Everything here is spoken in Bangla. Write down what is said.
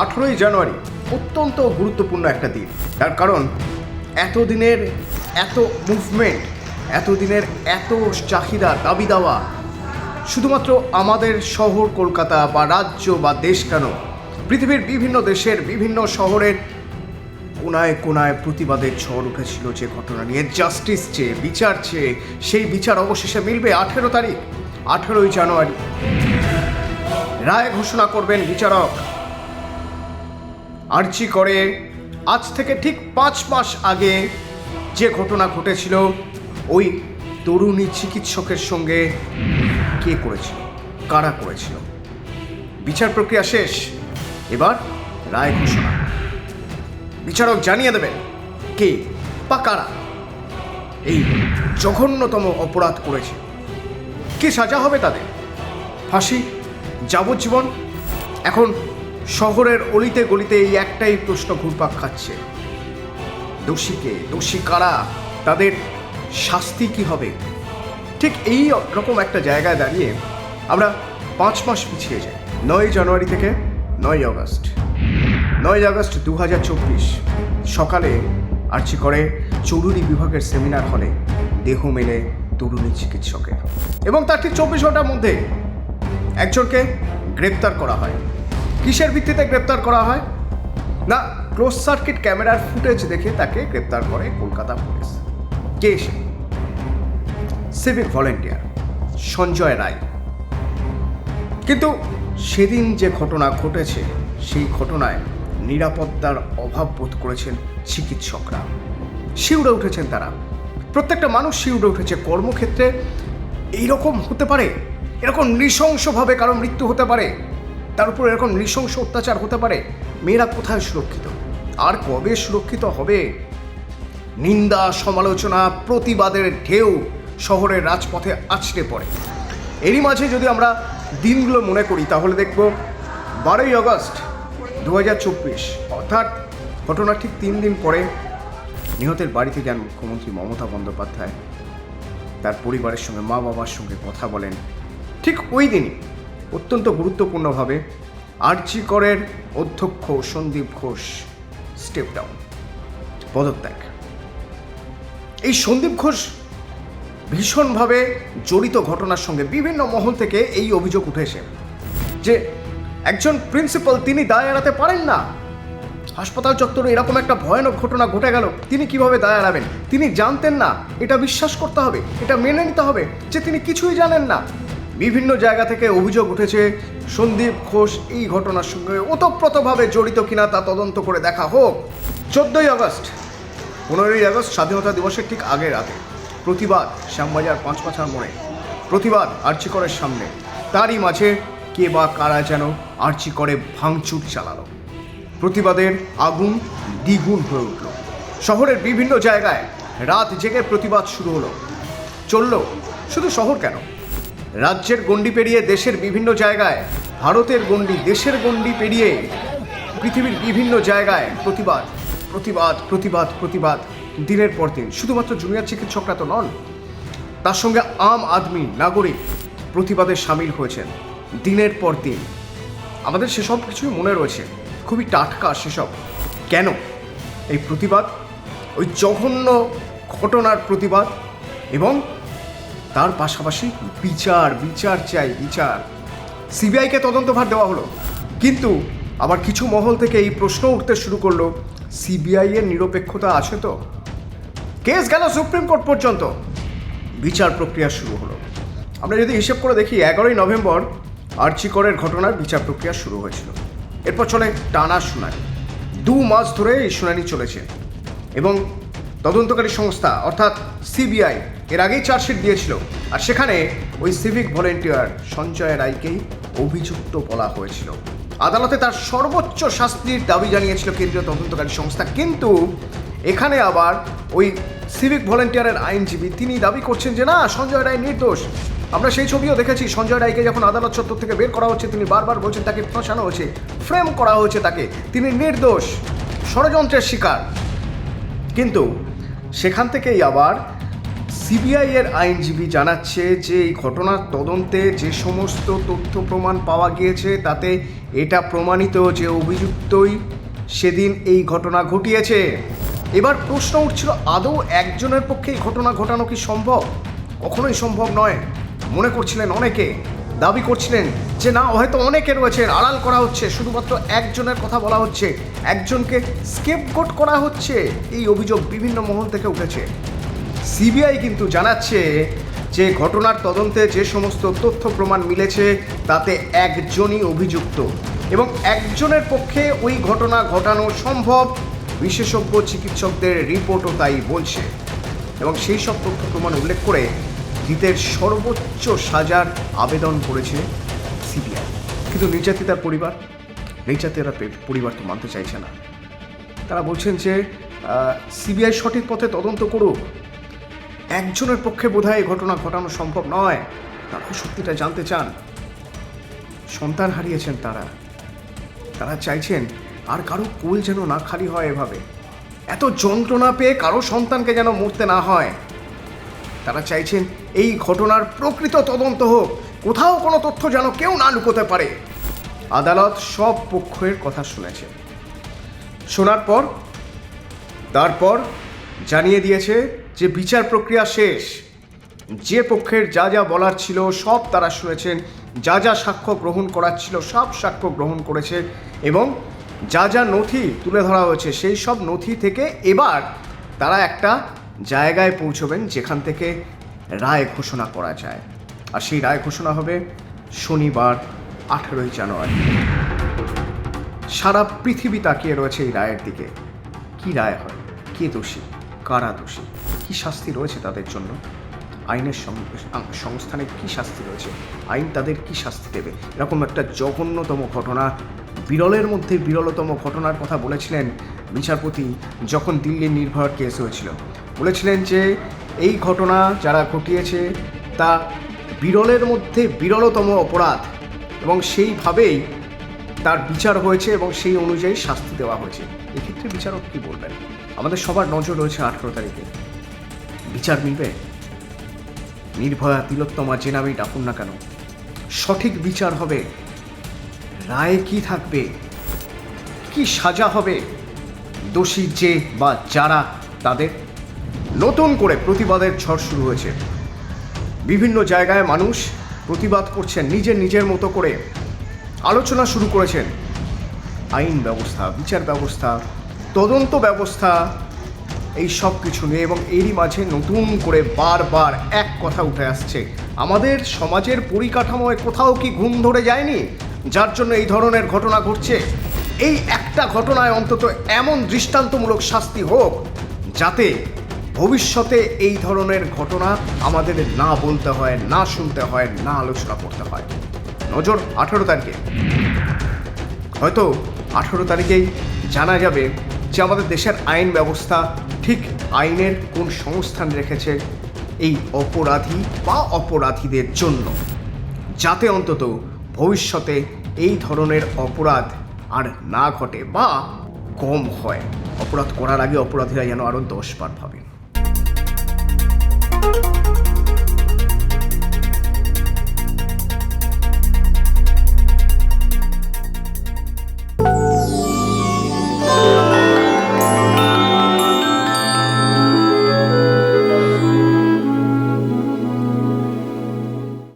18ই জানুয়ারি অত্যন্ত গুরুত্বপূর্ণ একটা দিন। তার কারণ এতদিনের এত মুভমেন্ট, এতদিনের এত চাহিদা, দাবি দেওয়া, শুধুমাত্র আমাদের শহর কলকাতা বা রাজ্য বা দেশ কেন, পৃথিবীর বিভিন্ন দেশের বিভিন্ন শহরের কোনায় কোনায় প্রতিবাদের ঝড় উঠেছিল যে ঘটনা নিয়ে, জাস্টিস চেয়ে, বিচার চেয়ে। সেই বিচার অবশেষে মিলবে 18 তারিখ, 18ই জানুয়ারি। রায় ঘোষণা করবেন বিচারক। আর্জি করে আজ থেকে ঠিক 5 মাস আগে যে ঘটনা ঘটেছিল, ওই তরুণী চিকিৎসকের সঙ্গে কে করেছিল, কারা করেছিল। বিচার প্রক্রিয়া শেষ, এবার রায় ঘোষণা। বিচারক জানিয়ে দেবেন কে বা কারা এই জঘন্যতম অপরাধ করেছে। কি সাজা হবে তাদের? ফাঁসি, যাবজ্জীবন? এখন শহরের অলিতে গলিতে এই একটাই প্রশ্ন ঘুরপাক খাচ্ছে, দোষীকে, দোষী কারা, তাদের শাস্তি কি হবে? ঠিক এই রকম একটা জায়গায় দাঁড়িয়ে আমরা 5 মাস পিছিয়ে যাই। 9 জানুয়ারি থেকে 9 আগস্ট, 9 আগস্ট 2024 সকালে আর্জি করে জরুরি বিভাগের সেমিনার হলে দেহ মেলে তরুণী চিকিৎসকের, এবং তার ঠিক 24 ঘন্টার মধ্যে একজনকে গ্রেপ্তার করা হয়। কিসের ভিত্তিতে গ্রেপ্তার করা হয়? না, ক্লোজ সার্কিট ক্যামেরার ফুটেজ দেখে তাকে গ্রেপ্তার করে কলকাতা পুলিশ। কে সে? Civic volunteer Sanjay Roy. কিন্তু সেদিন যে ঘটনা ঘটেছে, সেই ঘটনায় নিরাপত্তার অভাব বোধ করেছেন চিকিৎসকরা। শিউরে উঠেছেন তারা, প্রত্যেকটা মানুষ শিউরে উঠেছে। কর্মক্ষেত্রে এইরকম হতে পারে, এরকম নৃশংসভাবে কারো মৃত্যু হতে পারে, তার উপর এরকম নৃশংস অত্যাচার হতে পারে। মেয়েরা কোথায় সুরক্ষিত? আর কবে সুরক্ষিত হবে? নিন্দা, সমালোচনা, প্রতিবাদের ঢেউ শহরের রাজপথে আছড়ে পড়ে। এরই মাঝে যদি আমরা দিনগুলো মনে করি, তাহলে দেখব 12ই আগস্ট 2024, অর্থাৎ ঘটনার ঠিক 3 দিন পরে নিহতের বাড়িতে যান মুখ্যমন্ত্রী মমতা বন্দ্যোপাধ্যায়। তার পরিবারের সঙ্গে, মা বাবার সঙ্গে কথা বলেন। ঠিক ওই দিনই অত্যন্ত গুরুত্বপূর্ণভাবে আরজি করের অধ্যক্ষ সন্দীপ ঘোষ স্টেপ ডাউন, পদত্যাগ। এই সন্দীপ ঘোষ ভীষণভাবে জড়িত ঘটনার সঙ্গে। বিভিন্ন মহল থেকে এই অভিযোগ উঠেছে যে একজন প্রিন্সিপাল, তিনি দায় এড়াতে পারেন না। হাসপাতাল চত্বরে এরকম একটা ভয়ানক ঘটনা ঘটে গেল, তিনি কিভাবে দায় এড়াবেন? তিনি জানতেন না, এটা বিশ্বাস করতে হবে, এটা মেনে নিতে হবে যে তিনি কিছুই জানেন না। বিভিন্ন জায়গা থেকে অভিযোগ উঠেছে সন্দীপ ঘোষ এই ঘটনার সঙ্গে ওতপ্রোতভাবে জড়িত কিনা তা তদন্ত করে দেখা হোক। 14ই আগস্ট, 15ই আগস্ট স্বাধীনতা দিবসের ঠিক আগের রাতে প্রতিবাদ শ্যামবাজার 5 মাথার মোড়ে, প্রতিবাদ আরজি করের সামনে। তারই মাঝে কে বা কারা যেন আরজি করে ভাঙচুর চালালো। প্রতিবাদের আগুন দ্বিগুণ হয়ে উঠল। শহরের বিভিন্ন জায়গায় রাত জেগে প্রতিবাদ শুরু হলো, চলল। শুধু শহর কেন, রাজ্যের গণ্ডি পেরিয়ে দেশের বিভিন্ন জায়গায়, ভারতের গণ্ডি, দেশের গণ্ডি পেরিয়ে পৃথিবীর বিভিন্ন জায়গায় প্রতিবাদ, প্রতিবাদ, প্রতিবাদ, প্রতিবাদ দিনের পর দিন। শুধুমাত্র জুনিয়র চিকিৎসকরা তো নন, তার সঙ্গে আম আদমি, নাগরিক প্রতিবাদে সামিল হয়েছেন দিনের পর দিন। আমাদের সেসব কিছুই মনে রয়েছে, খুবই টাটকা সেসব। কেন এই প্রতিবাদ? ওই জঘন্য ঘটনার প্রতিবাদ, এবং তার পাশাপাশি বিচার, বিচার চাই, বিচার। সিবিআইকে তদন্তভার দেওয়া হলো, কিন্তু আবার কিছু মহল থেকে এই প্রশ্ন উঠতে শুরু করলো, সিবিআই এর নিরপেক্ষতা আছে তো? কেস গেল সুপ্রিম কোর্ট পর্যন্ত, বিচার প্রক্রিয়া শুরু হলো। আমরা যদি হিসেব করে দেখি, 11ই নভেম্বর আরজি করের ঘটনার বিচার প্রক্রিয়া শুরু হয়েছিল। এরপর চলে টানা শুনানি, 2 মাস ধরে এই শুনানি চলেছে। এবং তদন্তকারী সংস্থা অর্থাৎ সিবিআই এর আগেই চার্জশিট দিয়েছিল, আর সেখানে ওই সিভিক ভলেন্টিয়ার সঞ্জয় রায়কেই অভিযুক্ত বলা হয়েছিল। আদালতে তার সর্বোচ্চ শাস্তির দাবি জানিয়েছিল কেন্দ্রীয় তদন্তকারী সংস্থা। কিন্তু এখানে আবার ওই সিভিক ভলেন্টিয়ারের আইনজীবী তিনি দাবি করছেন যে না, সঞ্জয় রায় নির্দোষ। আমরা সেই ছবিও দেখেছি, সঞ্জয় রায়কে যখন আদালত চত্বর থেকে বের করা হচ্ছে, তিনি বারবার বলছেন তাকে ফাঁসানো হয়েছে, ফ্রেম করা হয়েছে তাকে, তিনি নির্দোষ, ষড়যন্ত্রের শিকার। কিন্তু সেখান থেকেই আবার সিবিআই এর আইনজীবী জানাচ্ছে যে এই ঘটনার তদন্তে যে সমস্ত তথ্য প্রমাণ পাওয়া গিয়েছে তাতে এটা প্রমাণিত যে অভিযুক্তই সেদিন এই ঘটনা ঘটিয়েছে। এবার প্রশ্ন উঠছিল, আদৌ একজনের পক্ষে এই ঘটনা ঘটানো কি সম্ভব? কখনোই সম্ভব নয় মনে করছিলেন অনেকে, দাবি করছিলেন যে না, হয়তো অনেকে রয়েছেন, আড়াল করা হচ্ছে, শুধুমাত্র একজনের কথা বলা হচ্ছে, একজনকে স্কেপগোট করা হচ্ছে। এই অভিযোগ বিভিন্ন মহল থেকে উঠেছে। সিবিআই কিন্তু জানাচ্ছে যে ঘটনার তদন্তে যে সমস্ত তথ্য প্রমাণ মিলেছে তাতে একজনই অভিযুক্ত এবং একজনের পক্ষে ওই ঘটনা ঘটানো সম্ভব। বিশেষজ্ঞ চিকিৎসকদের রিপোর্টও তাই বলছে এবং সেই সব তথ্য প্রমাণ উল্লেখ করে ধৃতের সর্বোচ্চ সাজার আবেদন করেছে সিবিআই। কিন্তু নির্যাতিতার পরিবার তো মানতে চাইছে না। তারা বলছেন যে সিবিআই সঠিক পথে তদন্ত করুক, একজনের পক্ষে বোধহয় এই ঘটনা ঘটানো সম্ভব নয়। তারা সত্যিটা জানতে চান। সন্তান হারিয়েছেন তারা চাইছেন আর কারো কোল যেন না খালি হয় এভাবে, এত যন্ত্রণা পেয়ে কারো সন্তানকে যেন মরতে না হয়। তারা চাইছেন এই ঘটনার প্রকৃত তদন্ত হোক, কোথাও কোনো তথ্য যেন কেউ না লুকোতে পারে। আদালত সব পক্ষের কথা শুনেছে, শোনার পর তারপর জানিয়ে দিয়েছে যে বিচার প্রক্রিয়া শেষ। যে পক্ষের যা যা বলার ছিল সব তারা শুনেছেন, যা যা সাক্ষ্য গ্রহণ করার ছিল সব সাক্ষ্য গ্রহণ করেছে এবং যা যা নথি তুলে ধরা হয়েছে সেই সব নথি থেকে এবার তারা একটা জায়গায় পৌঁছবেন যেখান থেকে রায় ঘোষণা করা যায়। আর সেই রায় ঘোষণা হবে শনিবার 18ই জানুয়ারি। সারা পৃথিবী তাকিয়ে রয়েছে এই রায়ের দিকে। কি রায় হয়, কে দোষী, কারা দোষী, কী শাস্তি রয়েছে তাদের জন্য, আইনের সংস্থানে কী শাস্তি রয়েছে, আইন তাদের কী শাস্তি দেবে। এরকম একটা জঘন্যতম ঘটনা, বিরলের মধ্যে বিরলতম ঘটনার কথা বলেছিলেন বিচারপতি যখন দিল্লির নির্ভয়ার কেস হয়েছিল। বলেছিলেন যে এই ঘটনা যারা ঘটিয়েছে তা বিরলের মধ্যে বিরলতম অপরাধ এবং সেইভাবেই তার বিচার হয়েছে এবং সেই অনুযায়ী শাস্তি দেওয়া হয়েছে। এক্ষেত্রে বিচারক কী বলবেন? আমাদের সবার নজর রয়েছে 18 তারিখে। বিচার মিলবে? নির্ভয়া, তিলোত্তমা, যে নামেই ডাকুন না কেন, সঠিক বিচার হবে? রায়ে কি থাকবে, কি সাজা হবে দোষী যে বা যারা তাদের? নতুন করে প্রতিবাদের ঝড় শুরু হয়েছে। বিভিন্ন জায়গায় মানুষ প্রতিবাদ করছেন নিজের মতো করে, আলোচনা শুরু করেছেন। আইন ব্যবস্থা, বিচার ব্যবস্থা, তদন্ত ব্যবস্থা, এই সব কিছু নিয়ে। এবং এরই মাঝে নতুন করে বারবার এক কথা উঠে আসছে, আমাদের সমাজের পরিকাঠামোয় কোথাও কি ঘুম ধরে যায়নি যার জন্য এই ধরনের ঘটনা ঘটছে? এই একটা ঘটনায় অন্তত এমন দৃষ্টান্তমূলক শাস্তি হোক যাতে ভবিষ্যতে এই ধরনের ঘটনা আমাদের না বলতে হয়, না শুনতে হয়, না আলোচনা করতে হয়। নজর 18 তারিখে। হয়তো 18 তারিখেই জানা যাবে যে আমাদের দেশের আইন ব্যবস্থা ঠিক আইনের কোন সংস্থান রেখেছে এই অপরাধী বা অপরাধীদের জন্য, যাতে অন্তত ভবিষ্যতে এই ধরনের অপরাধ আর না ঘটে বা কম হয়। অপরাধ করার আগে অপরাধীরা যেন আরও 10 বার ভাবে।